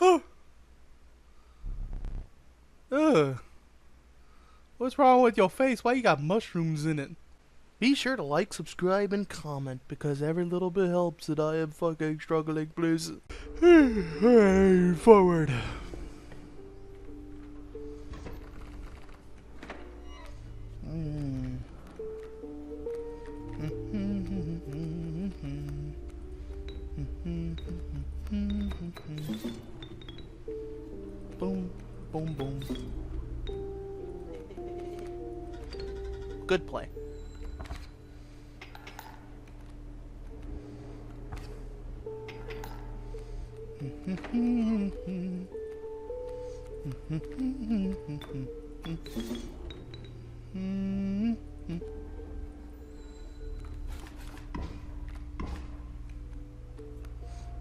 Oh. Ugh. What's wrong with your face? Why you got mushrooms in it? Be sure to like, subscribe, and comment because every little bit helps and I am fucking struggling, please. Hey, forward. Boom, boom, boom. Good play.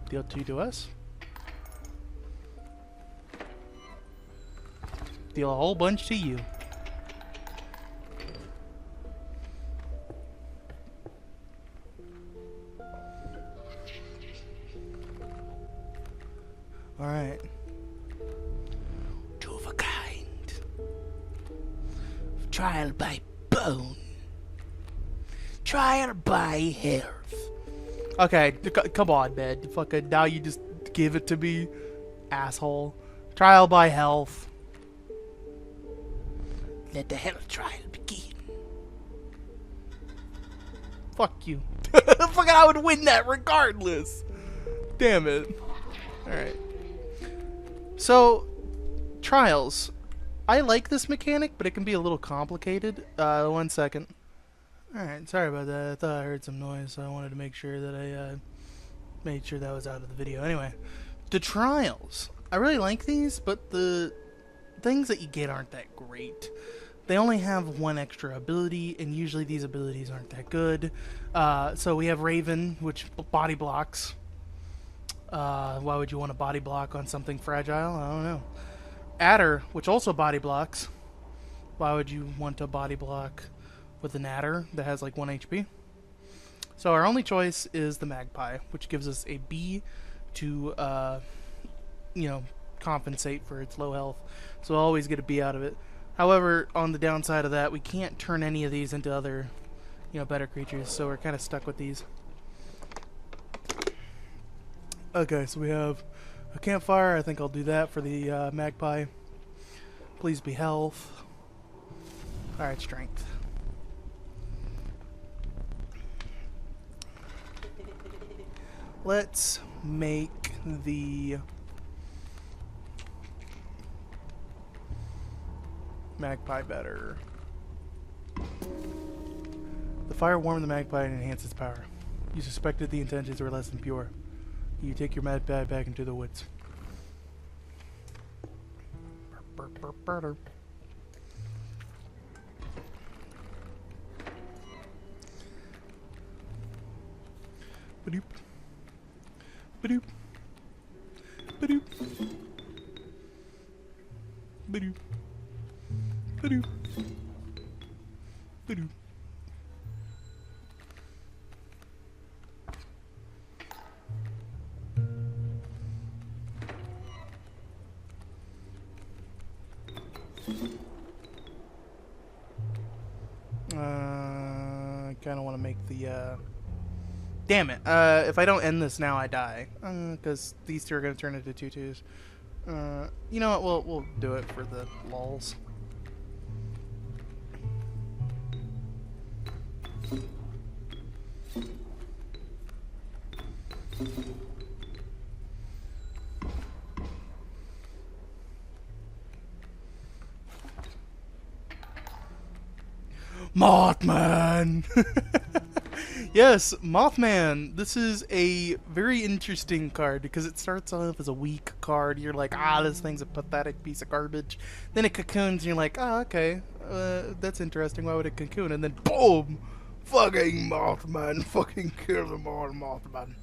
Deal 2 to us. Deal a whole bunch to you. Alright. Two of a kind. Trial by bone. Trial by health. Okay, come on, man. Fucking now you just give it to me, asshole. Trial by health. Let the health trial begin. Fuck you. Fucking I would win that regardless. Damn it. Alright. So, trials. I like this mechanic, but it can be a little complicated. 1 second. Alright, sorry about that. I thought I heard some noise, so I wanted to make sure that I made sure that was out of the video. Anyway, the trials. I really like these, but the things that you get aren't that great. They only have one extra ability, and usually these abilities aren't that good. So we have Raven, which body blocks. Why would you want a body block on something fragile? I don't know. Adder, which also body blocks. Why would you want a body block with an adder that has like 1 HP? So our only choice is the magpie, which gives us a B to, you know, compensate for its low health. So we'll always get a B out of it. However, on the downside of that, we can't turn any of these into other, you know, better creatures. So we're kind of stuck with these. Okay, so we have a campfire. I think I'll do that for the magpie. Please be health. Alright, strength. Let's make the magpie better. The fire warmed the magpie and enhanced its power. You suspected the intentions were less than pure. You take your magpie back into the woods. Ba-doop. Ba-doop. Ba-doop. Ba-doop. Ba-doop. Ba-doop. I kind of want to make the, damn it. If I don't end this now, I die. Because these two are going to turn into 2/2s. You know what? We'll do it for the lulz. Mothman! Yes, Mothman. This is a very interesting card because it starts off as a weak card. You're like, this thing's a pathetic piece of garbage. Then it cocoons and you're like, okay, that's interesting. Why would it cocoon? And then boom! Fucking Mothman. Fucking kill them all, Mothman.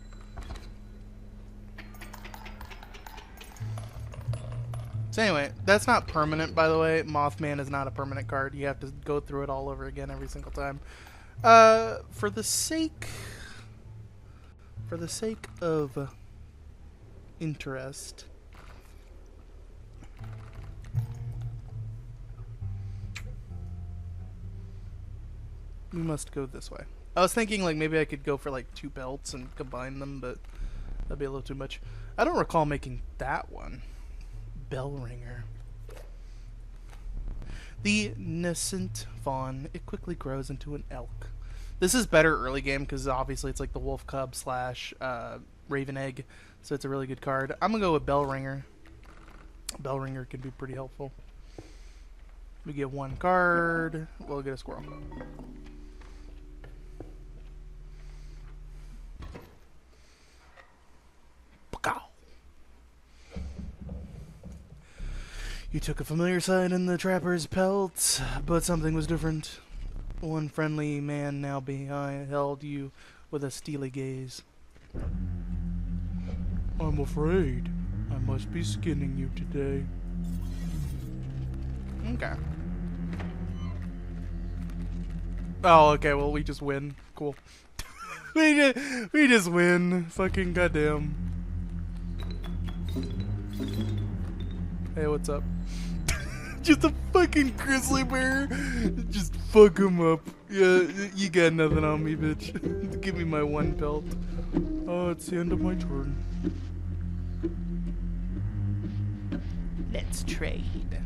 So anyway, that's not permanent, by the way. Mothman is not a permanent card. You have to go through it all over again every single time. For the sake of interest, we must go this way. I was thinking like maybe I could go for like 2 belts and combine them, but that'd be a little too much. I don't recall making that one. Bell ringer. The nascent fawn. It quickly grows into an elk. This is better early game because obviously it's like the wolf cub slash raven egg, so it's a really good card. I'm gonna go with bell ringer. Bell ringer can be pretty helpful. We get 1 card. We'll get a squirrel. You took a familiar sight in the trapper's pelt, but something was different. One friendly man now behind held you with a steely gaze. I'm afraid I must be skinning you today. Okay. Oh, okay, well we just win. Cool. we just win. Fucking goddamn. Hey, what's up? Just a fucking grizzly bear. Just fuck him up. Yeah, you got nothing on me, bitch. Give me my 1 pelt. Oh, it's the end of my turn. Let's trade.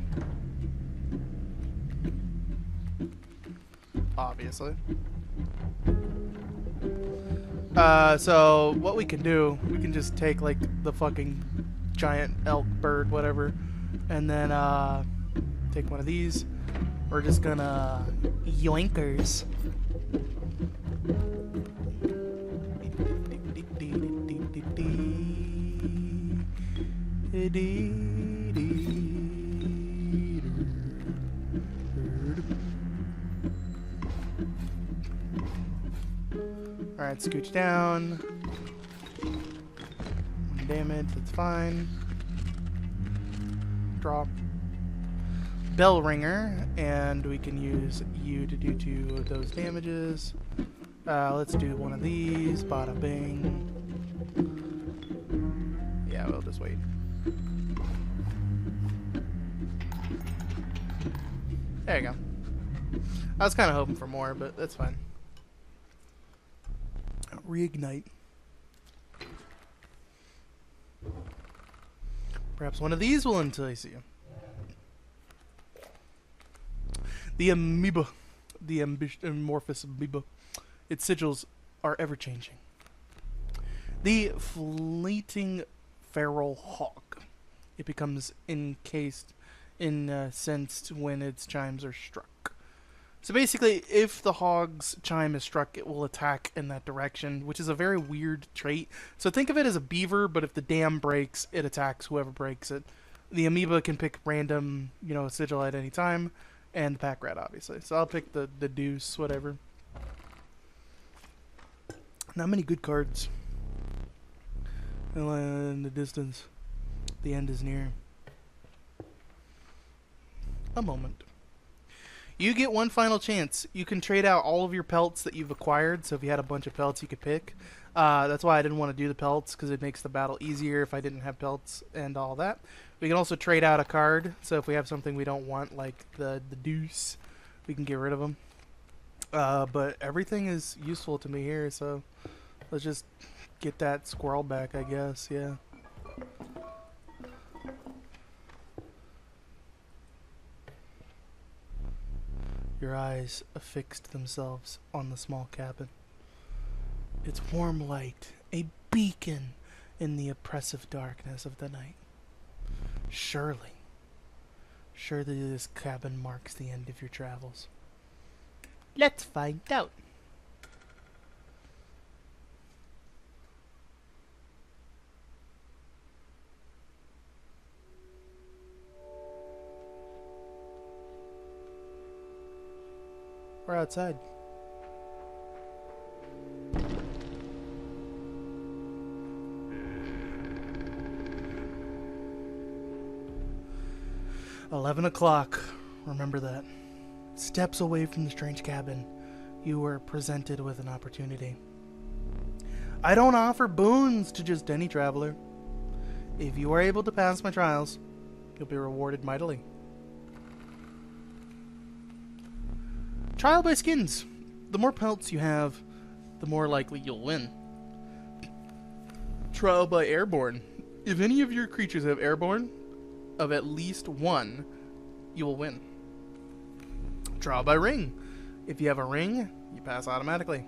Obviously. So what we can do, we can just take like the fucking giant elk bird, whatever, and then take one of these. We're just gonna yoinkers. Alright, scooch down. 1 damage, that's fine. Drop. Bell ringer, and we can use you to do 2 of those damages. Let's do 1 of these. Bada bing. Yeah, we'll just wait. There you go. I was kind of hoping for more, but that's fine. Reignite. Perhaps one of these will entice you. The amoeba. The amorphous amoeba. Its sigils are ever-changing. The fleeting feral hawk. It becomes incensed when its chimes are struck. So basically, if the hog's chime is struck, it will attack in that direction, which is a very weird trait. So think of it as a beaver, but if the dam breaks, it attacks whoever breaks it. The amoeba can pick random, sigil at any time, and the pack rat, obviously. So I'll pick the deuce, whatever. Not many good cards. In the distance, the end is near. A moment. You get 1 final chance. You can trade out all of your pelts that you've acquired. So if you had a bunch of pelts, you could pick. That's why I didn't want to do the pelts, because it makes the battle easier if I didn't have pelts and all that. We can also trade out a card. So if we have something we don't want, like the deuce, we can get rid of them. But everything is useful to me here, so let's just get that squirrel back, I guess. Yeah. Your eyes affixed themselves on the small cabin. Its warm light, a beacon in the oppressive darkness of the night. Surely this cabin marks the end of your travels. Let's find out. We're outside. $11 Remember that. Steps away from the strange cabin, you were presented with an opportunity. I don't offer boons to just any traveler. If you are able to pass my trials, you'll be rewarded mightily. Trial by skins. the more pelts you have, the more likely you'll win. Trial by airborne. If any of your creatures have airborne of at least 1, you will win. Trial by ring. If you have a ring, you pass automatically.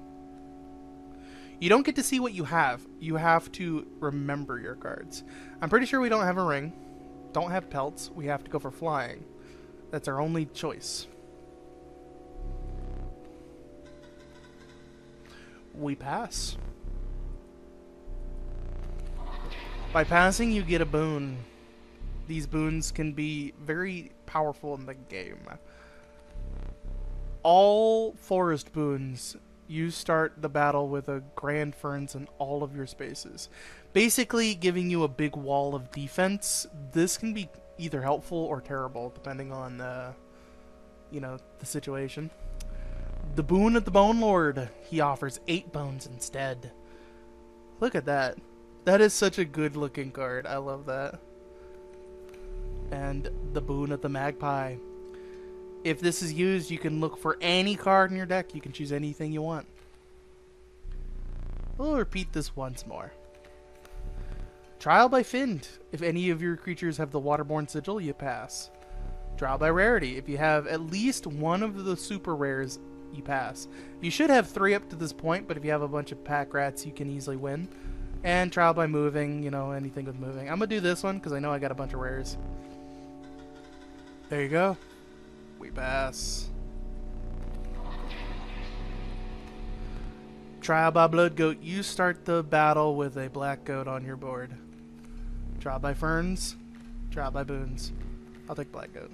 You don't get to see what you have. You have to remember your cards. I'm pretty sure we don't have a ring. Don't have pelts. We have to go for flying. That's our only choice. We pass. By passing, you get a boon. These boons can be very powerful in the game. All forest boons, you start the battle with a Grand Ferns in all of your spaces. Basically giving you a big wall of defense. This can be either helpful or terrible, depending on the situation. The boon of the Bone Lord. He offers 8 bones instead. Look at that. That is such a good looking card. I love that. And the boon of the Magpie. If this is used, you can look for any card in your deck. You can choose anything you want. We'll repeat this once more. Trial by Find. If any of your creatures have the Waterborne Sigil, you pass. Trial by Rarity. If you have at least one of the super rares, you pass. You should have 3 up to this point, but if you have a bunch of pack rats, you can easily win. And trial by moving, anything with moving. I'm going to do this one because I know I got a bunch of rares. There you go. We pass. Trial by Blood Goat. You start the battle with a black goat on your board. Trial by Ferns. Trial by Boons. I'll take black goat.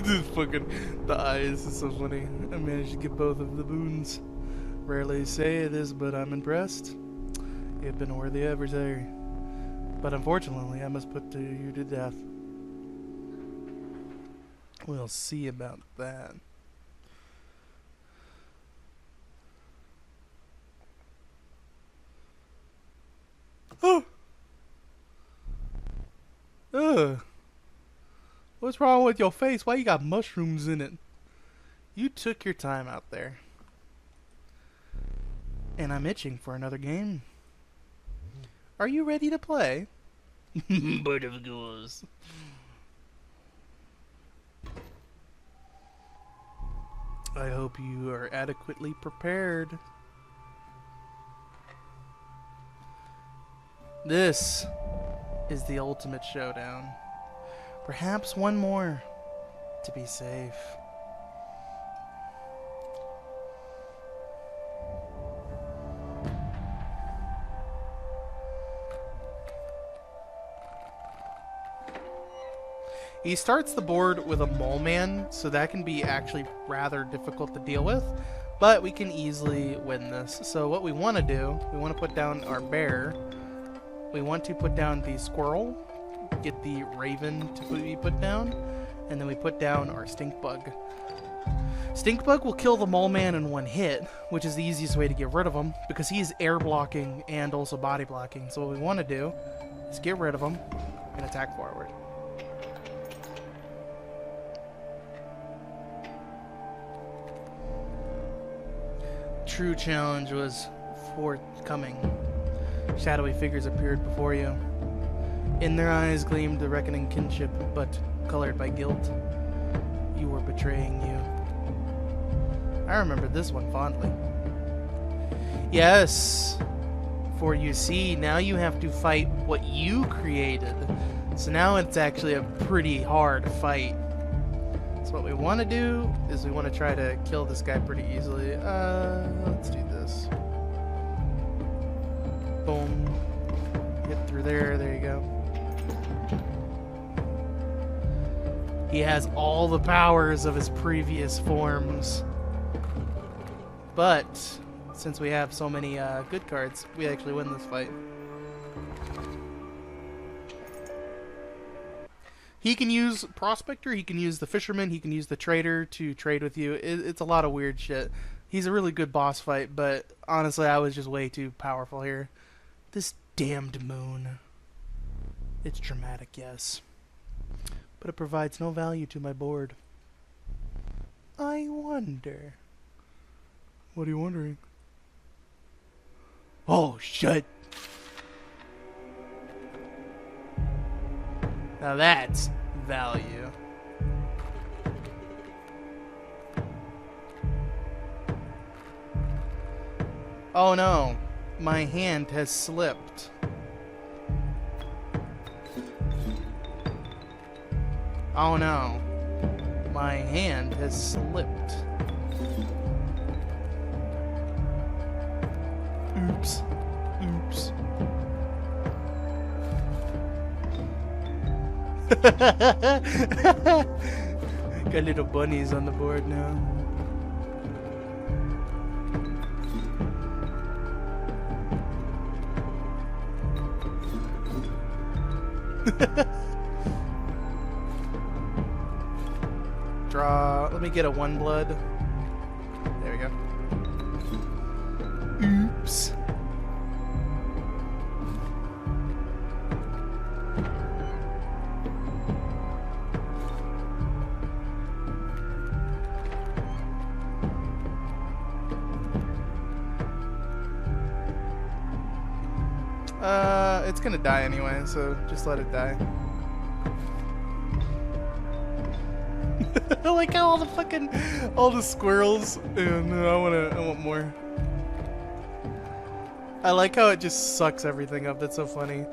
This fucking, the eyes is so funny. I managed to get both of the boons. Rarely say this, but I'm impressed. You've been a worthy adversary. But unfortunately, I must put you to death. We'll see about that. Oh! Ugh. What's wrong with your face? Why you got mushrooms in it? You took your time out there. And I'm itching for another game. Are you ready to play? But of course. I hope you are adequately prepared. This is the ultimate showdown. Perhaps one more to be safe. He starts the board with a mole man, so that can be actually rather difficult to deal with, but we can easily win this. So what we want to do, we want to put down our bear, we want to put down the squirrel, get the raven to be put down, and then we put down our stink bug. Stink bug will kill the mole man in one hit, which is the easiest way to get rid of him, because he is air blocking and also body blocking. So what we want to do is get rid of him and attack forward. True challenge was forthcoming. Shadowy figures appeared before you. In their eyes gleamed the reckoning kinship, but colored by guilt. You were betraying you. I remember this one fondly. Yes, for you see, now you have to fight what you created. So now it's actually a pretty hard fight. So what we want to do is we want to try to kill this guy pretty easily. Let's do this. Boom. Hit through there. There you go. He has all the powers of his previous forms. But since we have so many good cards, we actually win this fight. He can use Prospector, he can use the Fisherman, he can use the Trader to trade with you. It's a lot of weird shit. He's a really good boss fight, but honestly, I was just way too powerful here. This damned moon. It's dramatic, yes. But but it provides no value to my board. I wonder. What are you wondering? Oh, shit. Now that's value. Oh no, my hand has slipped. Oh no, my hand has slipped. Oops. Oops. Got little bunnies on the board now. Draw. Let me get a 1 blood. There we go. Oops. It's gonna die anyway, so just let it die. I like how all the squirrels, and I want more. I like how it just sucks everything up. That's so funny.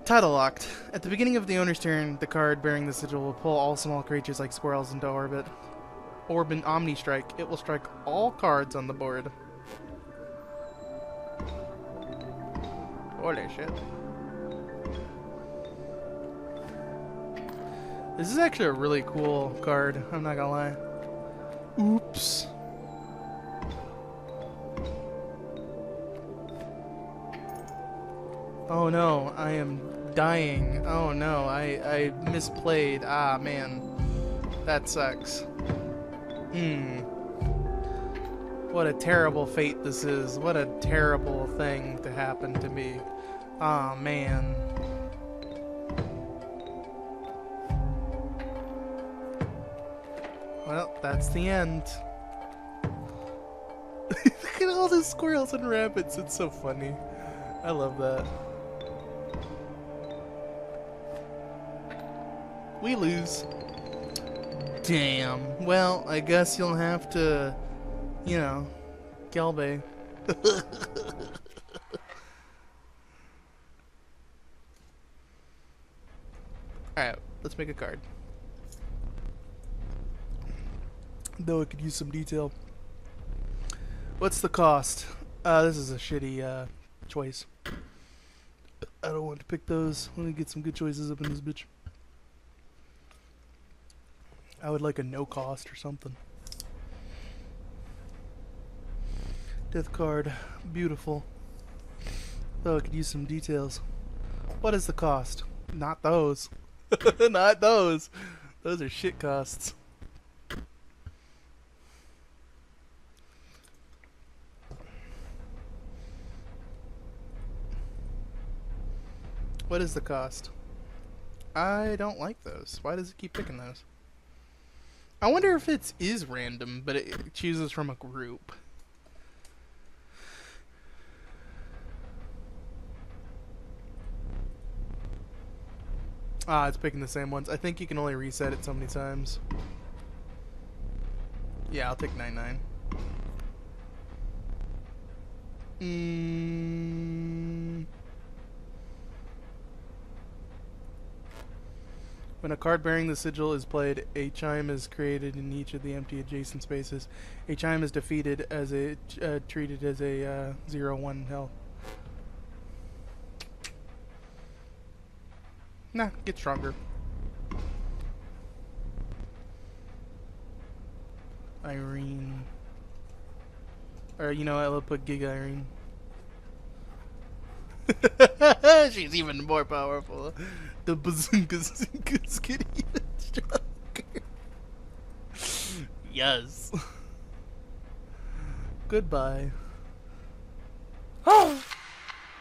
Title locked. At the beginning of the owner's turn, the card bearing the sigil will pull all small creatures like squirrels into orbit. Orb Omni Strike. It will strike all cards on the board. Holy shit. This is actually a really cool card, I'm not gonna lie. Oops. Oh no, I am dying. Oh no, I misplayed. Ah man. That sucks. What a terrible fate this is. What a terrible thing to happen to me. Ah man. Well, that's the end. Look at all the squirrels and rabbits. It's so funny. I love that. We lose. Damn. Well, I guess you'll have to, you know, Galbay. Alright, let's make a card. Though I could use some detail. What's the cost? This is a shitty choice. I don't want to pick those. Let me get some good choices up in this bitch. I would like a no cost or something. Death card. Beautiful. Though I could use some details. What is the cost? Not those. Not those. Those are shit costs. What is the cost? I don't like those. Why does it keep picking those? I wonder if it is random, but it chooses from a group. Ah, it's picking the same ones. I think you can only reset it so many times. Yeah, I'll take 9/9. When a card bearing the sigil is played, a chime is created in each of the empty adjacent spaces. A chime is defeated as a treated as a 0/1 health. Nah, get stronger. Irene. Or you know what, I'll put Giga Irene. She's even more powerful. The bazookas get even stronger. Yes. Goodbye. Oh!